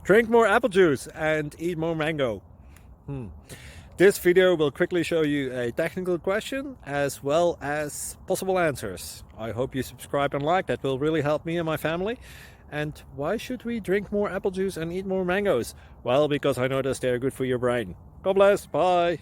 Drink more apple juice and eat more mango. This video will quickly show you a technical question as well as possible answers. I hope you subscribe and like, that will really help me and my family. And why should we drink more apple juice and eat more mangoes? Well, because I noticed they're good for your brain. God bless, bye!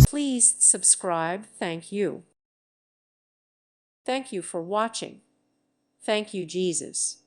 Please subscribe. Thank you. Thank you for watching. Thank you, Jesus.